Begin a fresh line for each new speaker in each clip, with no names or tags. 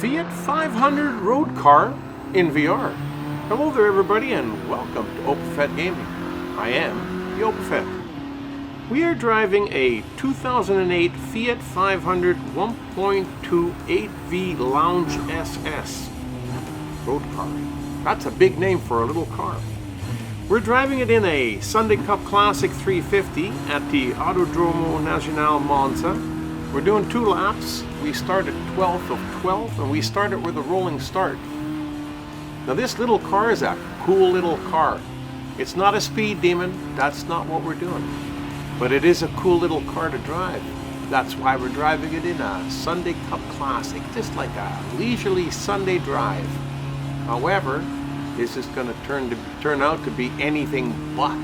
Fiat 500 road car in VR. Hello there everybody and welcome to OpenFet Gaming. I am the OpenFet. We are driving a 2008 Fiat 500 1.2 8V Lounge SS road car. That's a big name for a little car. We're driving it in a Sunday Cup Classic 350 at the Autodromo Nazionale Monza. We're doing 2 laps. We start at 12th of 12 and we start it with a rolling start. Now this little car is a cool little car. It's not a speed demon, that's not what we're doing. But it is a cool little car to drive. That's why we're driving it in a Sunday Cup Classic, just like a leisurely Sunday drive. However, this is going to turn out to be anything but,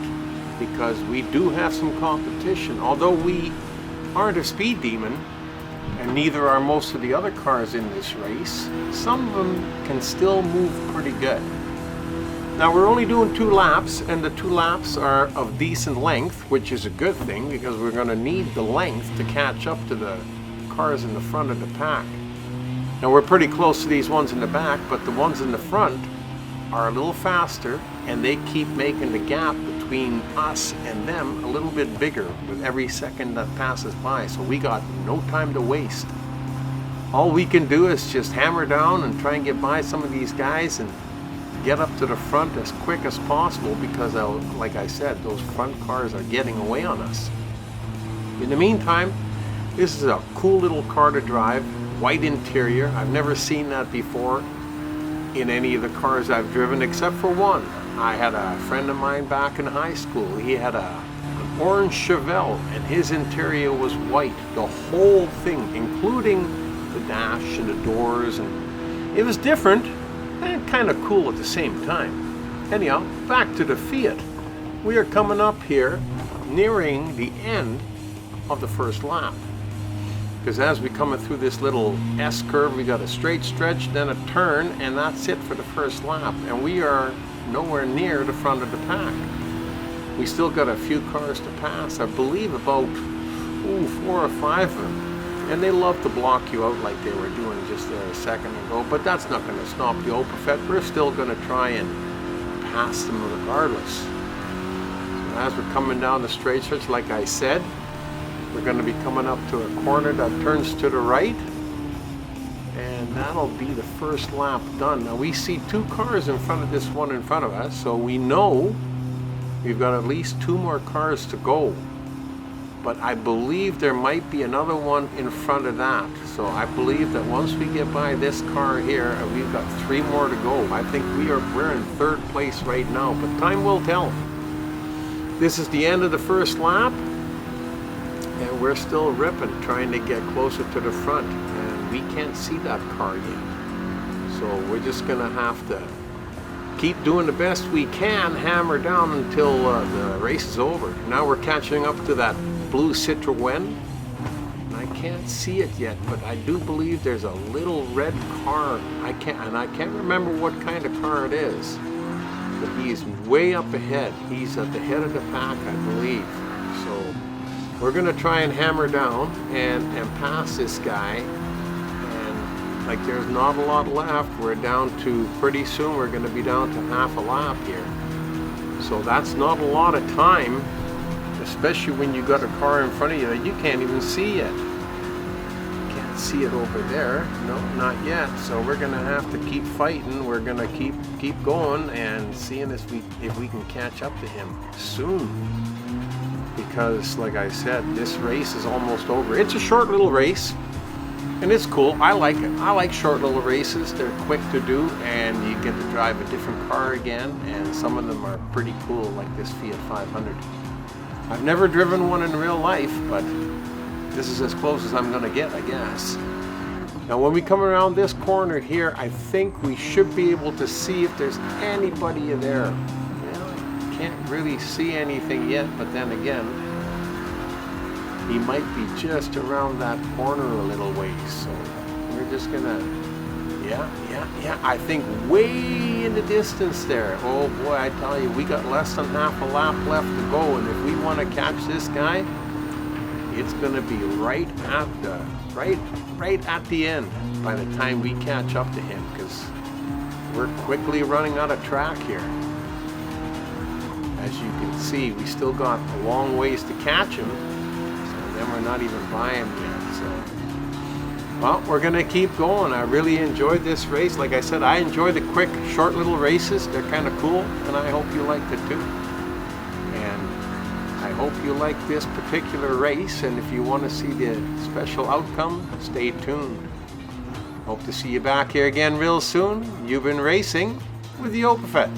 because we do have some competition. Although we aren't a speed demon, and neither are most of the other cars in this race, some of them can still move pretty good. Now we're only doing 2 laps, and the 2 laps are of decent length, which is a good thing because we're going to need the length to catch up to the cars in the front of the pack. Now we're pretty close to these ones in the back, but the ones in the front are a little faster, and they keep making the gap between us and them a little bit bigger with every second that passes by, so we got no time to waste. All we can do is just hammer down and try and get by some of these guys and get up to the front as quick as possible, because like I said, those front cars are getting away on us. In the meantime, this is a cool little car to drive. White interior. I've never seen that before in any of the cars I've driven, except for one. I had a friend of mine back in high school. He had an orange Chevelle, and his interior was white. The whole thing, including the dash and the doors, and it was different and kind of cool at the same time. Anyhow, back to the Fiat. We are coming up here, nearing the end of the first lap. Because as we're coming through this little S curve, we got a straight stretch, then a turn, and that's it for the first lap. And we are nowhere near the front of the pack. We still got a few cars to pass. I believe about 4 or 5 of them. And they love to block you out like they were doing just there a second ago. But that's not going to stop the OpenFet. We're still going to try and pass them regardless. So as we're coming down the straight stretch, like I said, we're going to be coming up to a corner that turns to the right, and that'll be the first lap done. Now we see 2 cars in front of this one in front of us, so we know we've got at least 2 more cars to go. But I believe there might be another one in front of that. So I believe that once we get by this car here, we've got 3 more to go. I think we're in 3rd place right now, but time will tell. This is the end of the first lap. And we're still ripping, trying to get closer to the front, and we can't see that car yet. So we're just gonna have to keep doing the best we can, hammer down until the race is over. Now we're catching up to that blue Citroën, and I can't see it yet, but I do believe there's a little red car. I can't remember what kind of car it is, but he's way up ahead. He's at the head of the pack, I believe. So we're going to try and hammer down and pass this guy, and like there's not a lot left. We're down to, pretty soon we're going to be down to half a lap here. So that's not a lot of time, especially when you got a car in front of you that you can't even see yet. Can't see it over there. No, not yet. So we're going to have to keep fighting. We're going to keep going and seeing if we can catch up to him soon. Because, like I said, this race is almost over. It's a short little race, and it's cool. I like it. I like short little races. They're quick to do, and you get to drive a different car again, and some of them are pretty cool, like this Fiat 500. I've never driven one in real life, but this is as close as I'm going to get, I guess. Now, when we come around this corner here, I think we should be able to see if there's anybody there. Can't really see anything yet, but then again, he might be just around that corner a little ways. So we're just gonna, yeah, I think way in the distance there. Oh boy, I tell you, we got less than half a lap left to go, and if we want to catch this guy, it's going to be right at the end by the time we catch up to him, because we're quickly running out of track here. As you can see, we still got a long ways to catch him. Some of them are not even by him yet. So, well, we're going to keep going. I really enjoyed this race. Like I said, I enjoy the quick, short little races. They're kind of cool, and I hope you liked it too. And I hope you like this particular race, and if you want to see the special outcome, stay tuned. Hope to see you back here again real soon. You've been racing with the Opafet.